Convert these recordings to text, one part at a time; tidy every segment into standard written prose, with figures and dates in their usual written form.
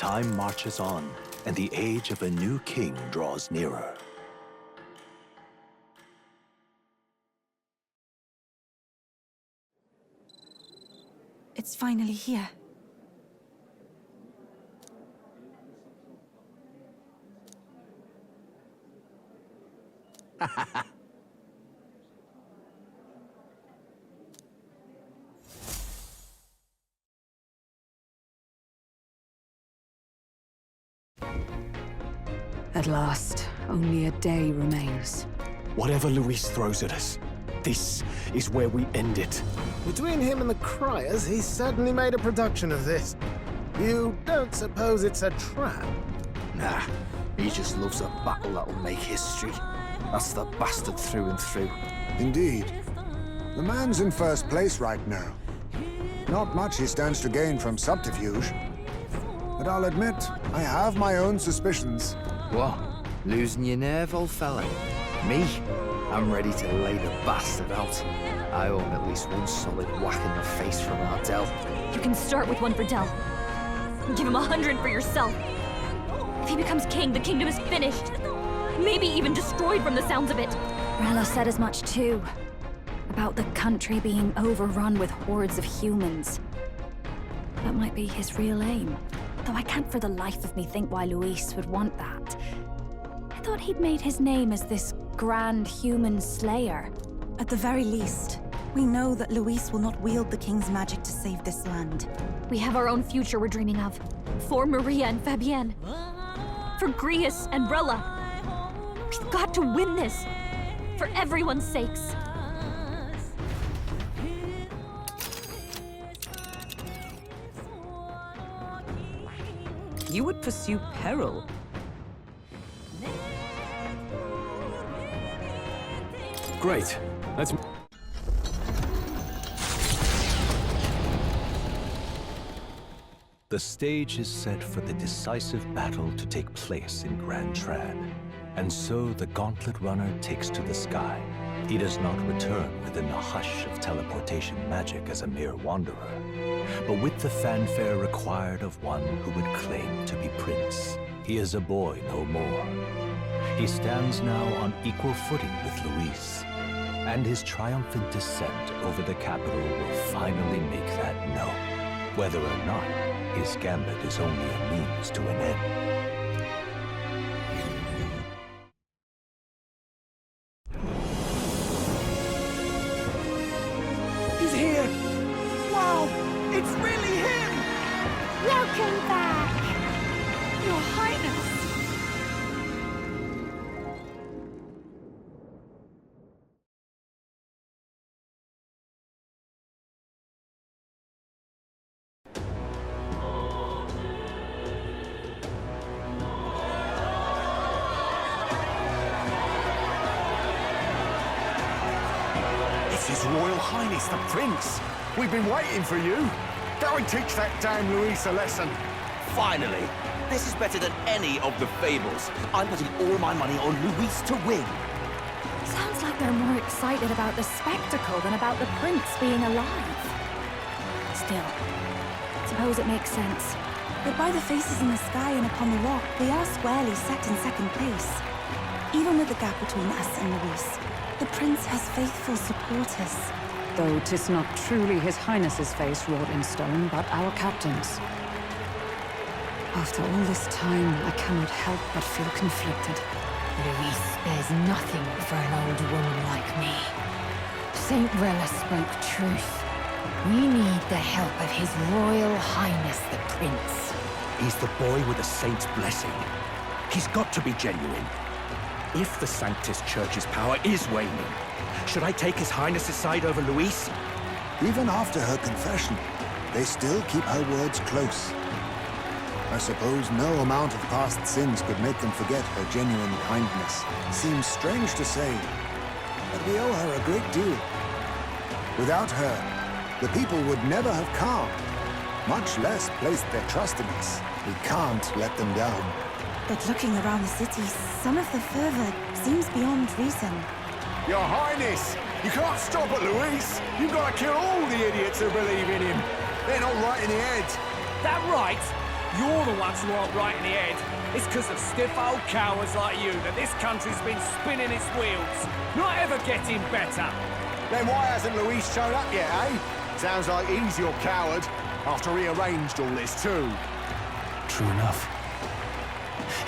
Time marches on, and the age of a new king draws nearer. It's finally here. At last, only a day remains. Whatever Luis throws at us, this is where we end it. Between him and the Criers, he's certainly made a production of this. You don't suppose it's a trap? Nah, he just loves a battle that'll make history. That's the bastard through and through. Indeed. The man's in first place right now. Not much he stands to gain from subterfuge. But I'll admit, I have my own suspicions. What? Losing your nerve, old fella? Me? I'm ready to lay the bastard out. I owe him at least one solid whack in the face from Ardell. You can start with one for Dell. Give him 100 for yourself. If he becomes king, the kingdom is finished. Maybe even destroyed from the sounds of it. Rella said as much too. About the country being overrun with hordes of humans. That might be his real aim. Though I can't for the life of me think why Luis would want that. I thought he'd made his name as this grand human slayer. At the very least, we know that Luis will not wield the king's magic to save this land. We have our own future we're dreaming of. For Maria and Fabienne. For Grius and Rella. We've got to win this. For everyone's sakes. You would pursue peril. Great. Let's... The stage is set for the decisive battle to take place in Grand Trad. And so the Gauntlet Runner takes to the sky. He does not return within the hush of teleportation magic as a mere wanderer, but with the fanfare required of one who would claim to be prince. He is a boy no more. He stands now on equal footing with Luis, and his triumphant descent over the capital will finally make that known, whether or not his gambit is only a means to an end. He's here! Wow! It's really him! Welcome back! Your Highness! It's His Royal Highness the Prince! We've been waiting for you! Go and teach that damn Luis a lesson! Finally! This is better than any of the fables. I'm putting all my money on Luis to win. Sounds like they're more excited about the spectacle than about the prince being alive. Still, suppose it makes sense. But by the faces in the sky and upon the rock, we are squarely set in second place. Even with the gap between us and Luis, the prince has faithful supporters. Though 'tis not truly His Highness's face wrought in stone, but our captain's. After all this time, I cannot help but feel conflicted. Luis spares nothing for an old woman like me. Saint Rella spoke truth. We need the help of His Royal Highness the Prince. He's the boy with a saint's blessing. He's got to be genuine. If the Sanctus Church's power is waning, should I take His Highness's side over Luis? Even after her confession, they still keep her words close. I suppose no amount of past sins could make them forget her genuine kindness. Seems strange to say, but we owe her a great deal. Without her, the people would never have come, much less placed their trust in us. We can't let them down. But looking around the city, some of the fervor seems beyond reason. Your Highness! You can't stop at Luis! You've got to kill all the idiots who believe in him! They're not right in the head! That right? You're the ones who aren't right in the head. It's because of stiff old cowards like you that this country's been spinning its wheels. Not ever getting better. Then why hasn't Luis shown up yet, eh? Sounds like he's your coward, after he arranged all this too. True enough.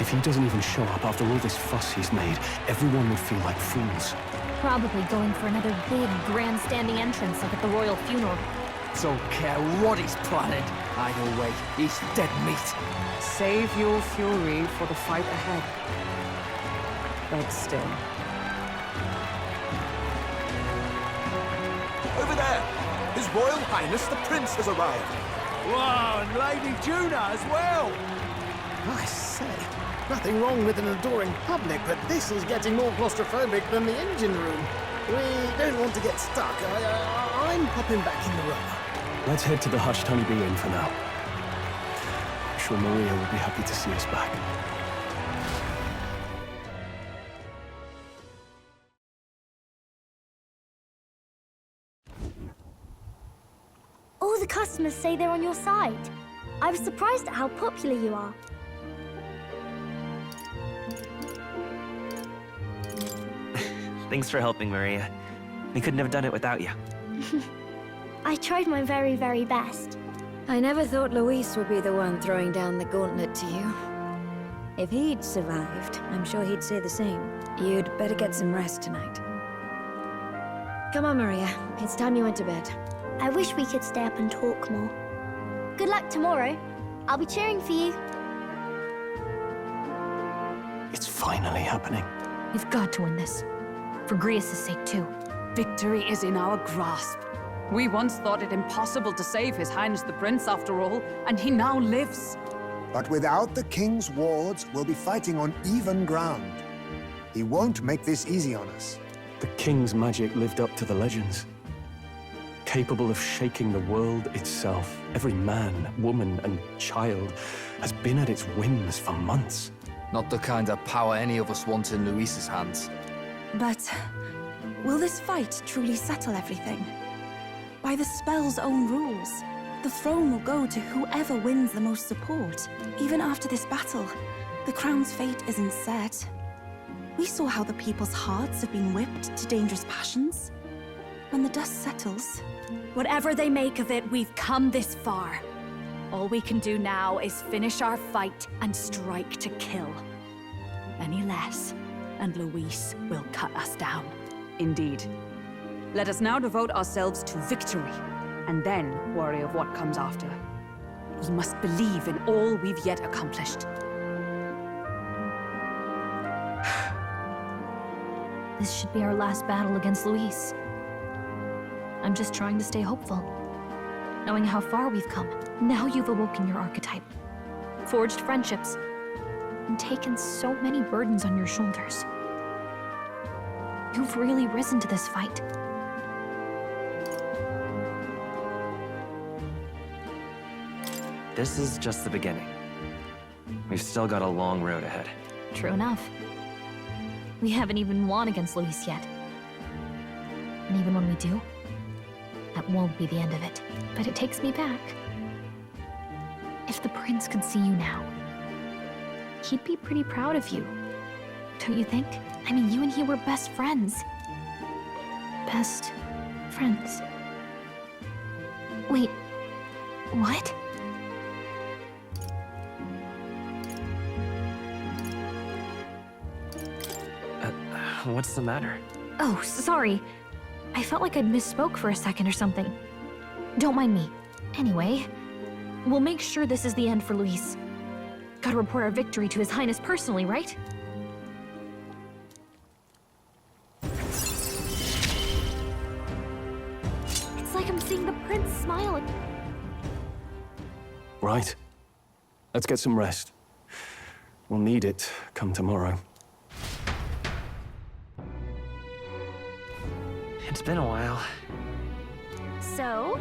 If he doesn't even show up after all this fuss he's made, everyone would feel like fools. Probably going for another big, grandstanding entrance like at the royal funeral. Don't care what he's planning. Either way, he's dead meat. Save your fury for the fight ahead. But still. Over there! His Royal Highness the Prince has arrived. Whoa, and Lady Juna as well! I say, nothing wrong with an adoring public, but this is getting more claustrophobic than the engine room. We don't want to get stuck. I'm popping back in the room. Let's head to the Hushed Honeybee Inn for now. I'm sure Maria will be happy to see us back. All the customers say they're on your side. I was surprised at how popular you are. Thanks for helping, Maria. We couldn't have done it without you. I tried my very, very best. I never thought Luis would be the one throwing down the gauntlet to you. If he'd survived, I'm sure he'd say the same. You'd better get some rest tonight. Come on, Maria. It's time you went to bed. I wish we could stay up and talk more. Good luck tomorrow. I'll be cheering for you. It's finally happening. We've got to win this. For Grius' sake, too. Victory is in our grasp. We once thought it impossible to save His Highness the Prince, after all, and he now lives. But without the king's wards, we'll be fighting on even ground. He won't make this easy on us. The king's magic lived up to the legends. Capable of shaking the world itself. Every man, woman, and child has been at its whims for months. Not the kind of power any of us want in Luis's hands. But will this fight truly settle everything? By the spell's own rules, the throne will go to whoever wins the most support. Even after this battle, the crown's fate isn't set. We saw how the people's hearts have been whipped to dangerous passions. When the dust settles... Whatever they make of it, we've come this far. All we can do now is finish our fight and strike to kill. Any less, and Luis will cut us down. Indeed. Let us now devote ourselves to victory, and then worry of what comes after. We must believe in all we've yet accomplished. This should be our last battle against Luis. I'm just trying to stay hopeful. Knowing how far we've come. Now you've awoken your archetype. Forged friendships. And taken so many burdens on your shoulders. You've really risen to this fight. This is just the beginning. We've still got a long road ahead. True enough. We haven't even won against Luis yet. And even when we do, that won't be the end of it. But it takes me back. If the prince could see you now, he'd be pretty proud of you. Don't you think? I mean, you and he were best friends. Best friends. Wait, what? What's the matter? Oh, sorry. I felt like I'd misspoke for a second or something. Don't mind me. Anyway, we'll make sure this is the end for Luis. Gotta report our victory to His Highness personally, right? It's like I'm seeing the prince smiling. Right. Let's get some rest. We'll need it come tomorrow. It's been a while. So?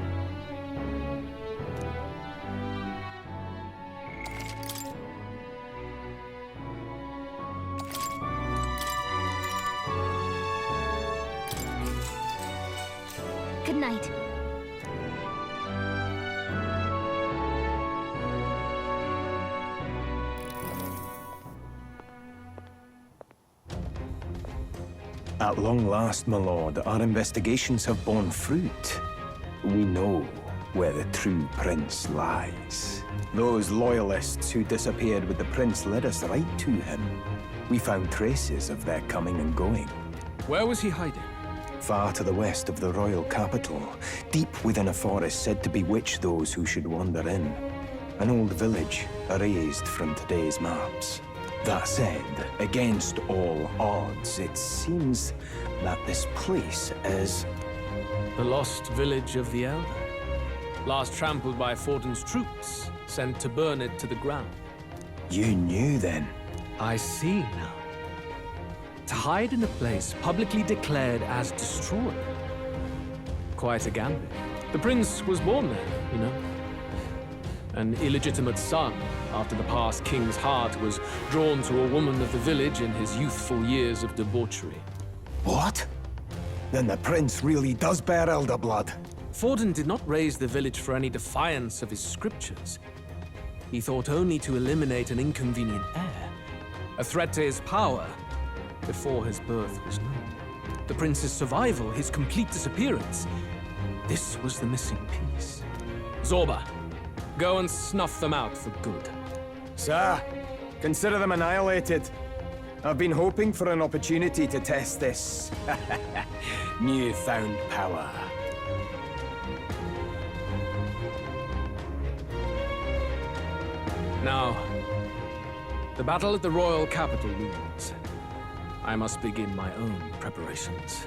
Good night. At long last, my lord, our investigations have borne fruit. We know where the true prince lies. Those loyalists who disappeared with the prince led us right to him. We found traces of their coming and going. Where was he hiding? Far to the west of the royal capital, deep within a forest said to bewitch those who should wander in. An old village, erased from today's maps. That said, against all odds, it seems that this place is... The lost village of the Elder. Last trampled by Forden's troops, sent to burn it to the ground. You knew then? I see now. To hide in a place publicly declared as destroyed. Quite a gambit. The prince was born there, you know. An illegitimate son, after the past king's heart was drawn to a woman of the village in his youthful years of debauchery. What? Then the prince really does bear elder blood. Forden did not raise the village for any defiance of his scriptures. He thought only to eliminate an inconvenient heir, a threat to his power, before his birth was known. The prince's survival, his complete disappearance, this was the missing piece. Zorba, go and snuff them out for good. Sir, consider them annihilated. I've been hoping for an opportunity to test this newfound power. Now, the battle at the royal capital looms. I must begin my own preparations.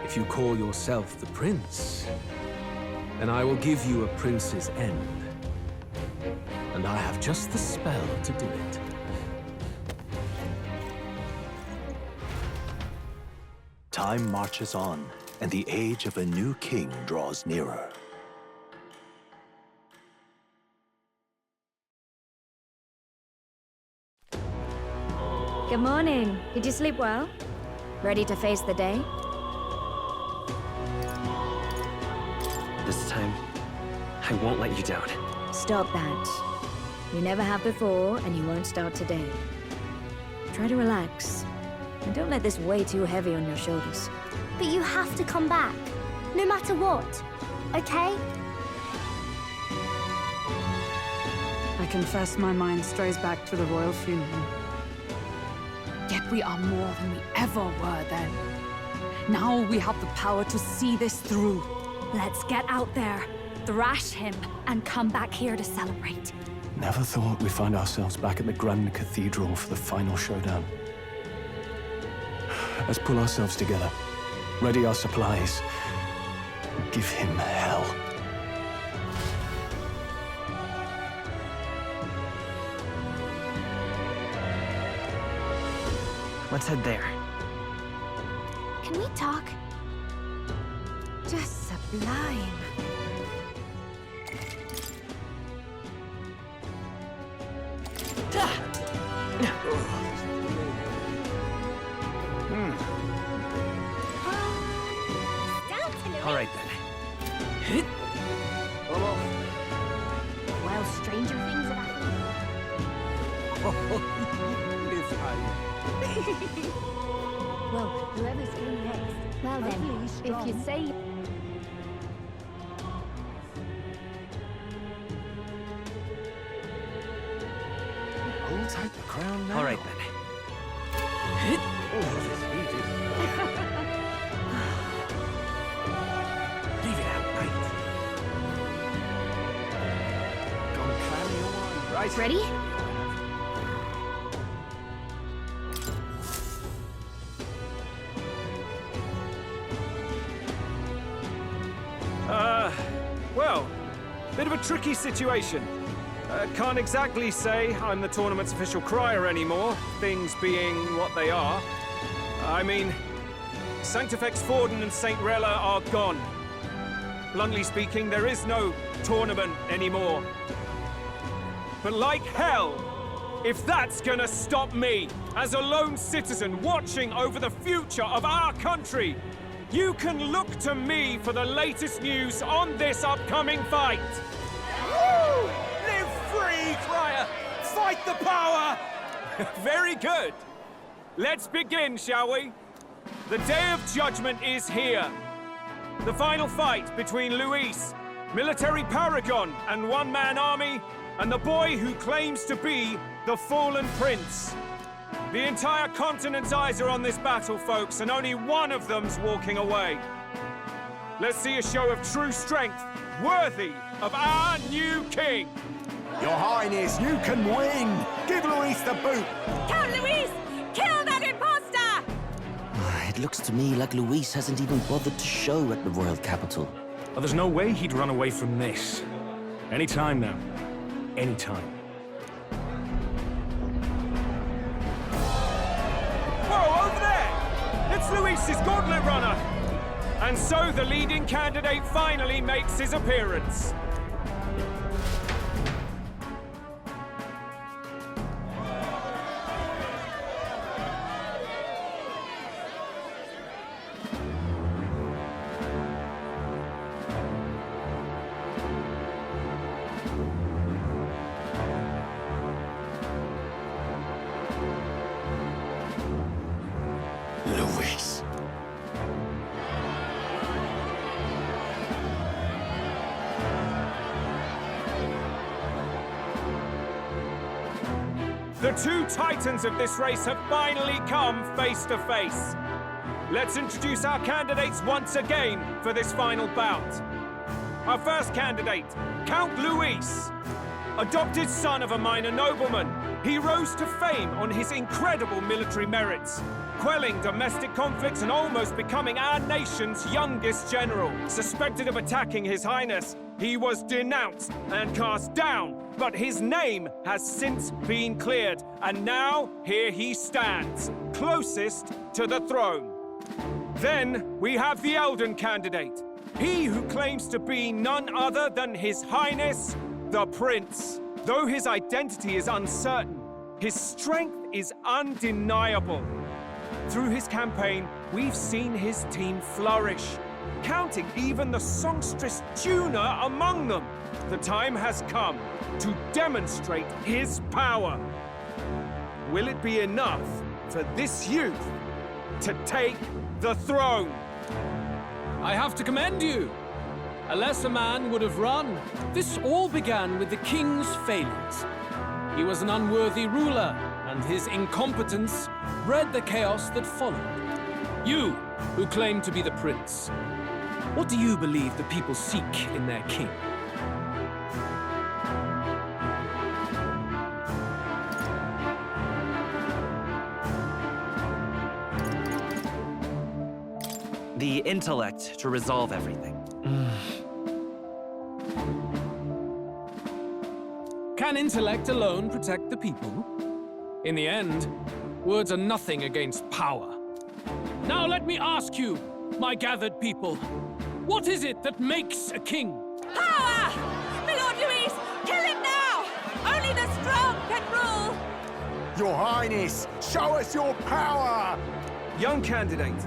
If you call yourself the prince, then I will give you a prince's end. And I have just the spell to do it. Time marches on, and the age of a new king draws nearer. Good morning. Did you sleep well? Ready to face the day? This time, I won't let you down. Stop that. You never have before, and you won't start today. Try to relax. And don't let this weigh too heavy on your shoulders. But you have to come back, no matter what, okay? I confess my mind strays back to the royal funeral. Yet we are more than we ever were then. Now we have the power to see this through. Let's get out there, thrash him, and come back here to celebrate. Never thought we'd find ourselves back at the Grand Cathedral for the final showdown. Let's pull ourselves together, ready our supplies, give him hell. Let's head there. Can we talk? Just sublime. All right, then. Well, stranger things have happened. Well, whoever's going next. Well then, if you say... Who'll take the crown now? All right, then. Leave it out, mate. Gonna carry on. Right. Ready? Well, bit of a tricky situation. Can't exactly say I'm the tournament's official crier anymore, things being what they are. I mean, Sanctifex Forden and St. Rella are gone. Bluntly speaking, there is no tournament anymore. But like hell, if that's gonna stop me, as a lone citizen watching over the future of our country, you can look to me for the latest news on this upcoming fight. Woo! Live free, crier! Fight the power! Very good. Let's begin, shall we? The Day of Judgment is here. The final fight between Luis, military paragon and one-man army, and the boy who claims to be the fallen prince. The entire continent's eyes are on this battle, folks, and only one of them's walking away. Let's see a show of true strength, worthy of our new king. Your Highness, you can win! Give Luis the boot! Count Luis! Kill that imposter! It looks to me like Luis hasn't even bothered to show at the royal capital. Well, there's no way he'd run away from this. Any time now. Any time. Whoa, over there! It's Luis's gauntlet runner! And so the leading candidate finally makes his appearance. Luis. The two titans of this race have finally come face to face. Let's introduce our candidates once again for this final bout. Our first candidate, Count Luis. Adopted son of a minor nobleman, he rose to fame on his incredible military merits, quelling domestic conflicts and almost becoming our nation's youngest general. Suspected of attacking His Highness, he was denounced and cast down, but his name has since been cleared, and now here he stands, closest to the throne. Then we have the Elden candidate, he who claims to be none other than His Highness, the Prince. Though his identity is uncertain, his strength is undeniable. Through his campaign, we've seen his team flourish, counting even the songstress Juna among them. The time has come to demonstrate his power. Will it be enough for this youth to take the throne? I have to commend you. A lesser man would have run. This all began with the king's failures. He was an unworthy ruler, and his incompetence bred the chaos that followed. You, who claim to be the prince, what do you believe the people seek in their king? The intellect to resolve everything. Can intellect alone protect the people? In the end, words are nothing against power. Now let me ask you, my gathered people, what is it that makes a king? Power! My Lord Luis, kill him now! Only the strong can rule! Your Highness, show us your power! Young candidate,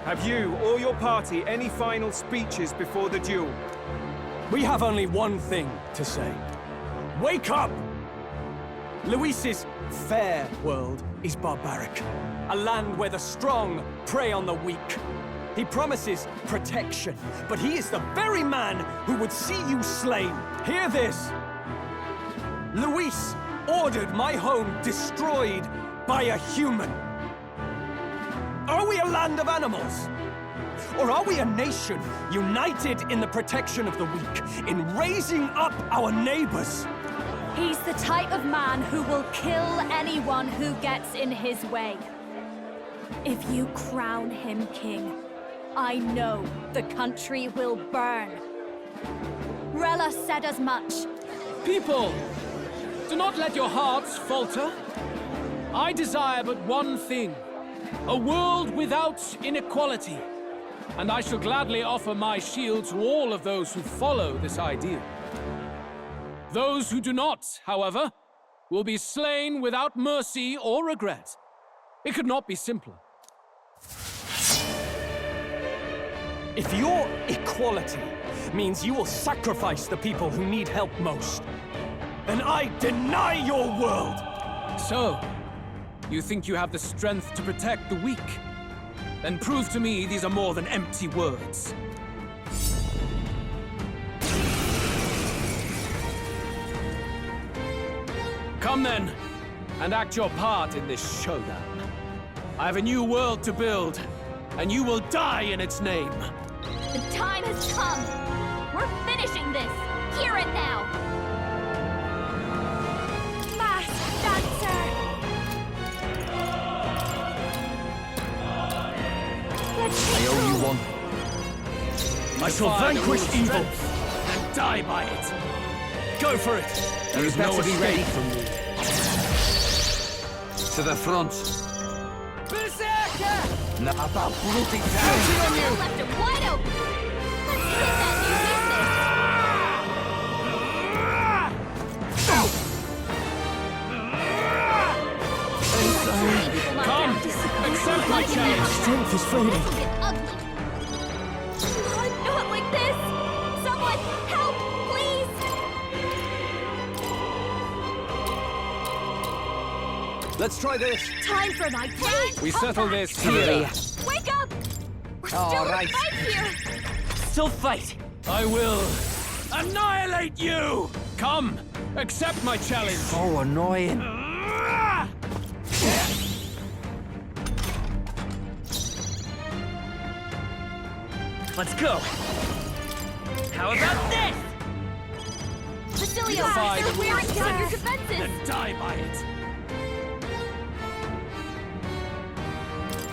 have you or your party any final speeches before the duel? We have only one thing to say. Wake up! Luis's fair world is barbaric. A land where the strong prey on the weak. He promises protection, but he is the very man who would see you slain. Hear this! Luis ordered my home destroyed by a human. Are we a land of animals? Or are we a nation united in the protection of the weak, in raising up our neighbors? He's the type of man who will kill anyone who gets in his way. If you crown him king, I know the country will burn. Rella said as much. People, do not let your hearts falter. I desire but one thing, a world without inequality. And I shall gladly offer my shield to all of those who follow this ideal. Those who do not, however, will be slain without mercy or regret. It could not be simpler. If your equality means you will sacrifice the people who need help most, then I deny your world! So, You think you have the strength to protect the weak? Then prove to me these are more than empty words. Come then, and act your part in this showdown. I have a new world to build, and you will die in its name. The time has come! We're finishing this! Here and now! Masked Dancer! I owe you one. I shall vanquish evil! And die by it! Go for it! There is no escape ready from me. To the front. Berserker! Now about bloody You down! left him wide open! Let's hit that new Come! Accept my challenge! Strength is fading. This will get ugly! Not like this! Someone, help, please! Let's try this! Time for my grand We settle this comeback. here. Wake up! We're All still in right. the fight here! Still fight! I will annihilate you! Come! Accept my challenge! So annoying. Let's go! How about this? Basilio, Defy they're the wearing rules. down your defenses! Then die by it!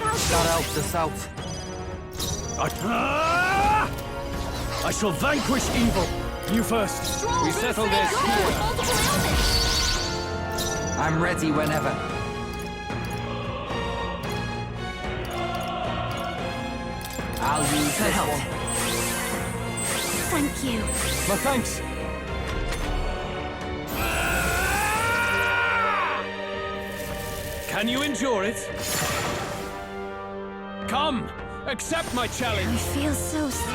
That helps us out. I shall vanquish evil! You first! Stroll, We settle stay this strong here. with multiple ailments. I'm ready whenever. I'll use this one. Thank you. My thanks! Can you endure it? Come! Accept my I challenge! feel so slow.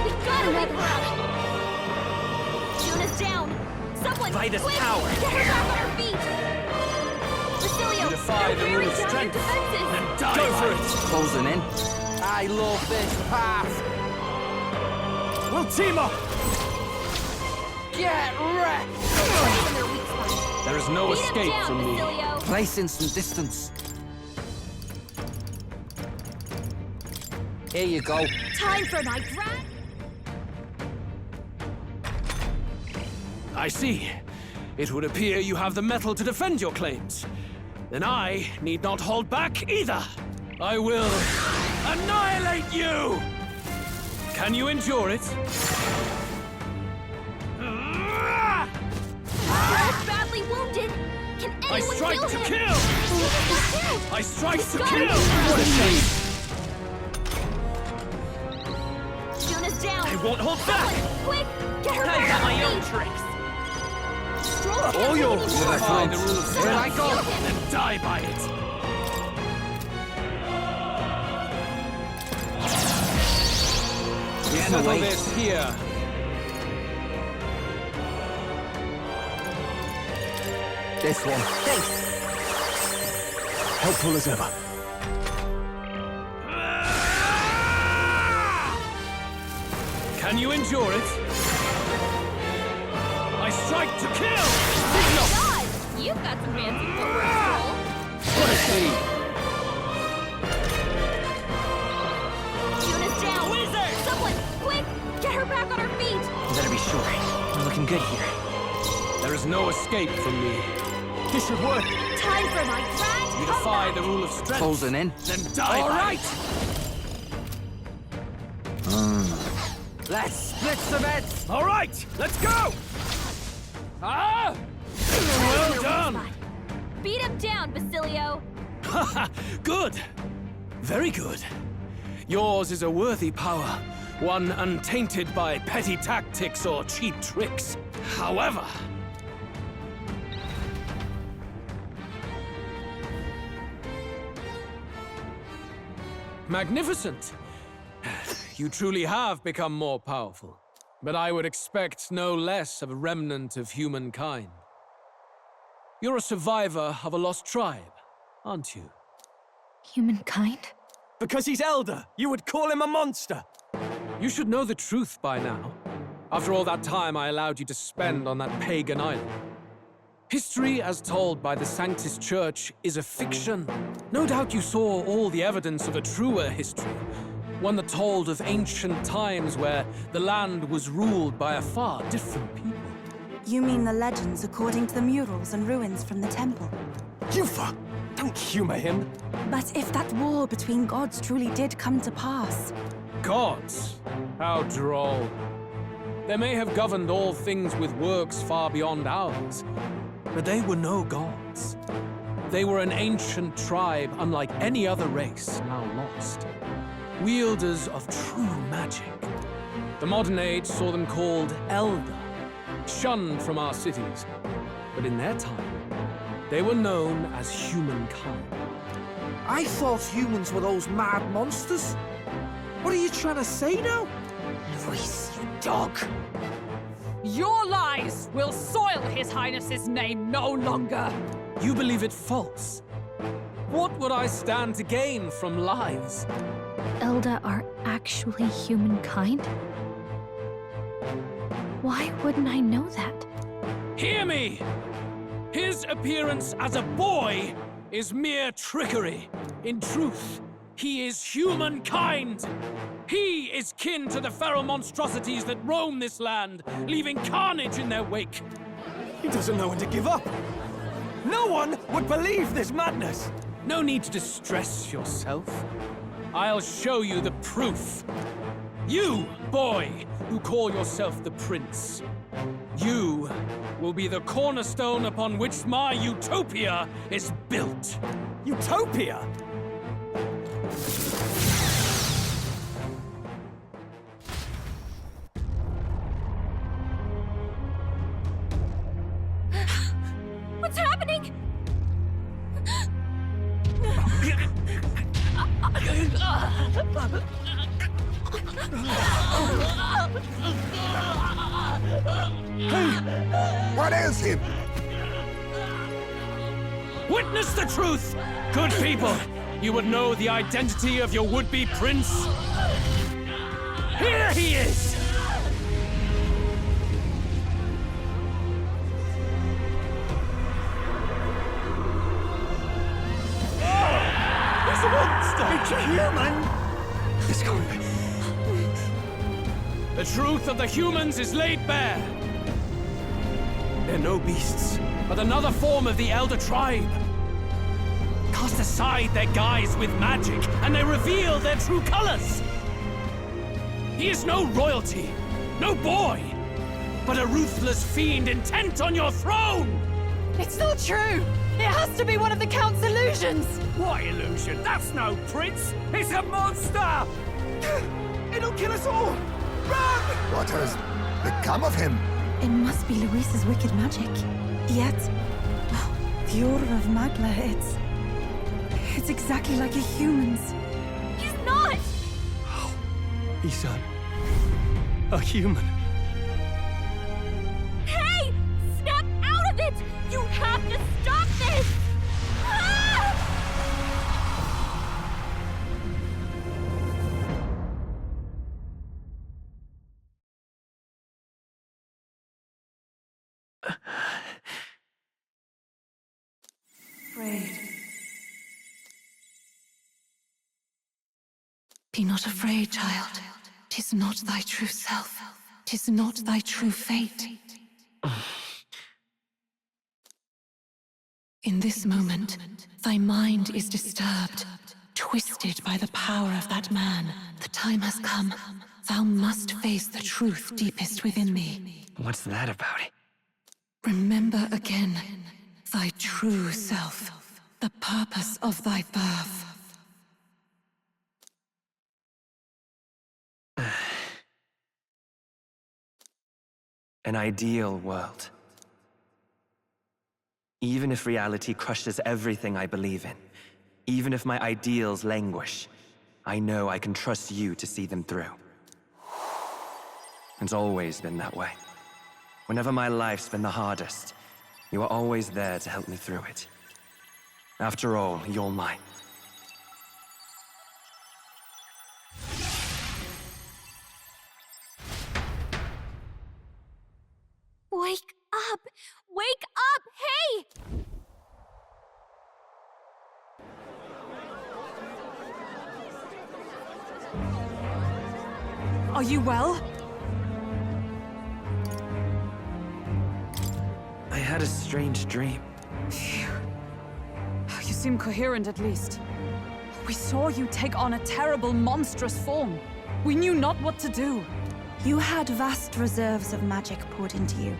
We gotta wake her up! Juna's down! Someone, By this quick, power. get her back on her feet! Basilio, You defy they're the wearing rule of down your strength. defenses! Then die Go by for it! it! Closing in. I love this path. We'll team up! Get wrecked. In their weak spot. There is no Beat 'em escape down, from me. Basilio. Placing some distance. Here you go. Time for my grand... I see. It would appear you have the metal to defend your claims. Then I need not hold back either. I will annihilate you! Can you endure it? He's badly wounded! Can anyone I strike heal to him? kill! I strike to Got kill! him. What a shame! Juna's down! I won't hold back! Someone, quick! Get her I back got on my her own feet! tricks! Stroll can't All take yours! any more. Defy the rule of Someone, strength. I go. heal him. Then die by it! We Get settle away. this here. This one. Helpful as ever. Can you endure it? I strike to kill! God! You've got some fancy footwork, Stroll. What a shame! Juna's down! Someone, quick! Get her back on her feet! Better be sure. We're looking good here. There is no escape from me. This should work! Time for my grand You defy the rule of strength. Closing in. Then die All by right. it. Let's split some heads. All right, let's go! Ah! Right in Well your weak done! spot. Beat him down, Basilio! Good! Very good. Yours is a worthy power, one untainted by petty tactics or cheap tricks. However... Magnificent! You truly have become more powerful. But I would expect no less of a remnant of humankind. You're a survivor of a lost tribe, aren't you? Humankind? Because he's elder, you would call him a monster! You should know the truth by now. After all that time I allowed you to spend on that pagan island. History, as told by the Sanctus Church, is a fiction. No doubt you saw all the evidence of a truer history. One that told of ancient times where the land was ruled by a far different people. You mean the legends according to the murals and ruins from the temple? Yufa! Don't humor him! But if that war between gods truly did come to pass... Gods? How droll. They may have governed all things with works far beyond ours, but they were no gods. They were an ancient tribe unlike any other race now lost. Wielders of true magic. The modern age saw them called Elder, shunned from our cities. But in their time, they were known as humankind. I thought humans were those mad monsters. What are you trying to say now? Luis, you dog! Your lies will soil His Highness's name no longer! You believe it false? What would I stand to gain from lies? Elder are actually humankind? Why wouldn't I know that? Hear me! His appearance as a boy is mere trickery. In truth, he is humankind. He is kin to the feral monstrosities that roam this land, leaving carnage in their wake. He doesn't know when to give up. No one would believe this madness. No need to distress yourself. I'll show you the proof. You, boy, who call yourself the Prince. You will be the cornerstone upon which my utopia is built. Utopia? What's happening? What ails him? Witness the truth! Good people, you would know the identity of your would-be prince. Here he is! He's a monster! It's a human! It's gone. The truth of the humans is laid bare. They're no beasts, but another form of the Elder Tribe. Cast aside their guise with magic, and they reveal their true colors. He is no royalty, no boy, but a ruthless fiend intent on your throne! It's not true! It has to be one of the Count's illusions! What illusion? That's no prince! It's a monster! It'll kill us all! Run! What has become of him? It must be Luis's wicked magic. Yet, the aura of Magla, it's exactly like a human's. He's not! He's a human. Hey! Snap out of it! You have to stop this! Ah! Afraid. Be not afraid, child. 'Tis not thy true self. 'Tis not thy true fate. In this moment, thy mind is disturbed, twisted by the power of that man. The time has come. Thou must face the truth deepest within thee. What's that about? Remember again thy true self, the purpose of thy birth. An ideal world. Even if reality crushes everything I believe in, even if my ideals languish, I know I can trust you to see them through. It's always been that way. Whenever my life's been the hardest, You are always there to help me through it. After all, you're mine. Wake up! Wake up! Hey! Are you well? I had a strange dream. Phew. You seem coherent at least. We saw you take on a terrible, monstrous form. We knew not what to do. You had vast reserves of magic poured into you.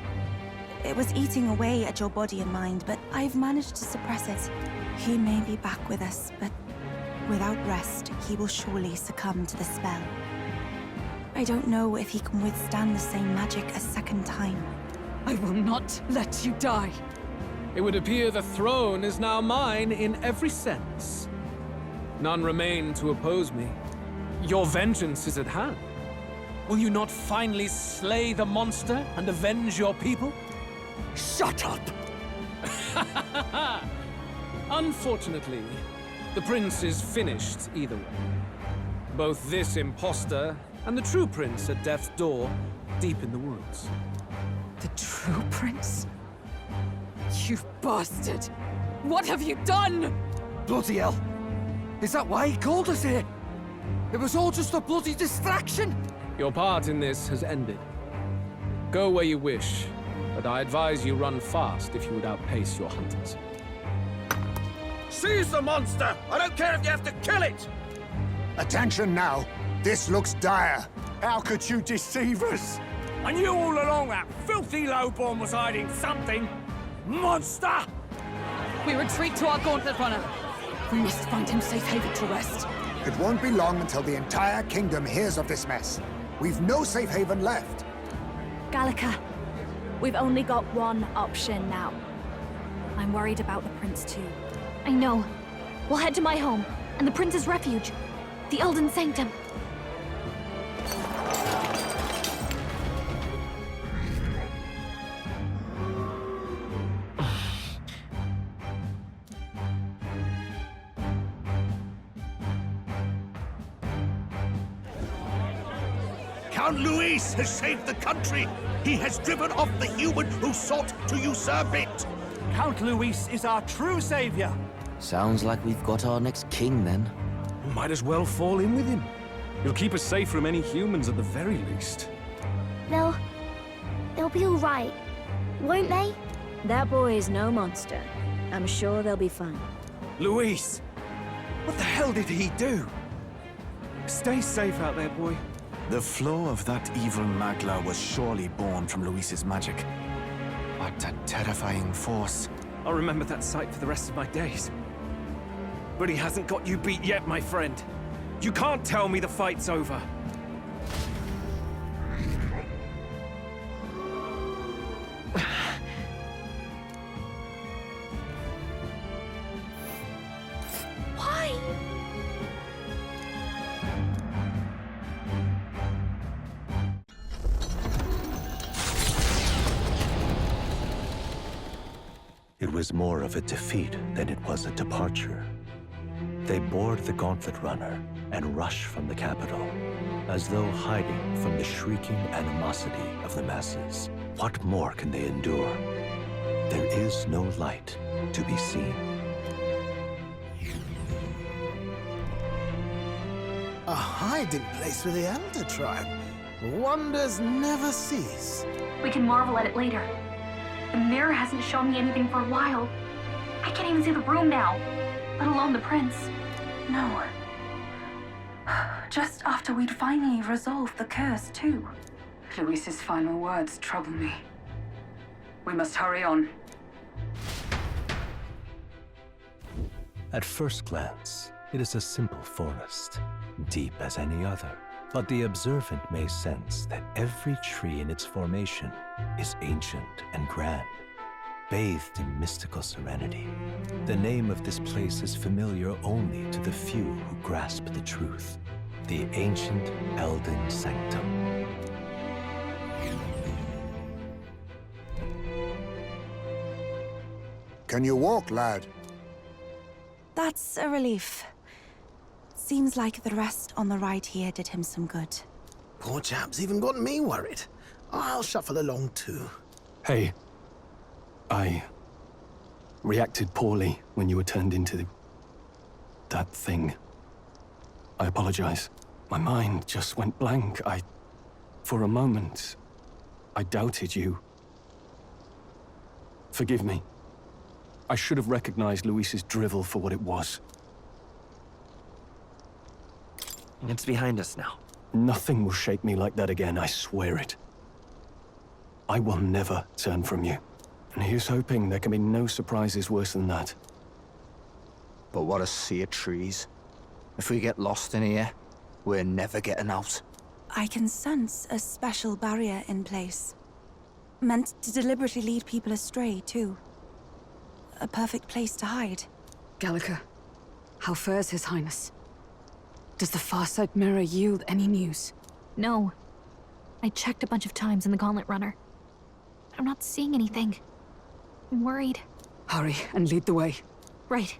It was eating away at your body and mind, but I've managed to suppress it. He may be back with us, but without rest, he will surely succumb to the spell. I don't know if he can withstand the same magic a second time. I will not let you die. It would appear the throne is now mine in every sense. None remain to oppose me. Your vengeance is at hand. Will you not finally slay the monster and avenge your people? Shut up! Unfortunately, the prince is finished either way. Both this imposter and the true prince at death's door, deep in the woods. The true prince? You bastard! What have you done? Bloody hell! Is that why he called us here? It was all just a bloody distraction! Your part in this has ended. Go where you wish, but I advise you run fast if you would outpace your hunters. Seize the monster! I don't care if you have to kill it! Attention now. This looks dire. How could you deceive us? I knew all along that filthy lowborn was hiding something. Monster! We retreat to our gauntlet runner. We must find him safe haven to rest. It won't be long until the entire kingdom hears of this mess. We've no safe haven left. Gallica, we've only got one option now. I'm worried about the prince too. I know. We'll head to my home, and the prince's refuge. The Elden Sanctum. Count Luis has saved the country. He has driven off the human who sought to usurp it. Count Luis is our true savior. Sounds like we've got our next king, then. Might as well fall in with him. He'll keep us safe from any humans at the very least. They'll be all right, won't they? That boy is no monster. I'm sure they'll be fine. Luis! What the hell did he do? Stay safe out there, boy. The flow of that evil Magla was surely born from Luis's magic. What a terrifying force. I'll remember that sight for the rest of my days. But he hasn't got you beat yet, my friend. You can't tell me the fight's over. Why? It was more of a defeat than it was a departure. They board the gauntlet runner and rush from the capital, as though hiding from the shrieking animosity of the masses. What more can they endure? There is no light to be seen. A hiding place for the Elder Tribe. Wonders never cease. We can marvel at it later. The mirror hasn't shown me anything for a while. I can't even see the room now, let alone the prince. No. Just after we'd finally resolved the curse, too. Luis's final words trouble me. We must hurry on. At first glance, it is a simple forest, deep as any other. But the observant may sense that every tree in its formation is ancient and grand, bathed in mystical serenity. The name of this place is familiar only to the few who grasp the truth. The ancient Elden Sanctum. Can you walk, lad? That's a relief. Seems like the rest on the ride here did him some good. Poor chap's even got me worried. I'll shuffle along too. Hey, I reacted poorly when you were turned into that thing. I apologize. My mind just went blank. For a moment, I doubted you. Forgive me. I should have recognized Luis's drivel for what it was. It's behind us now. Nothing will shake me like that again, I swear it. I will never turn from you. And here's hoping there can be no surprises worse than that. But what a sea of trees. If we get lost in here, we're never getting out. I can sense a special barrier in place. Meant to deliberately lead people astray, too. A perfect place to hide. Gallica, how fares His Highness? Does the Farsight Mirror yield any news? No. I checked a bunch of times in the Gauntlet Runner. I'm not seeing anything. I'm worried. Hurry and lead the way. Right.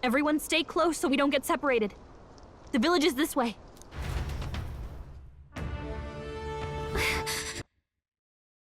Everyone stay close so we don't get separated. The village is this way.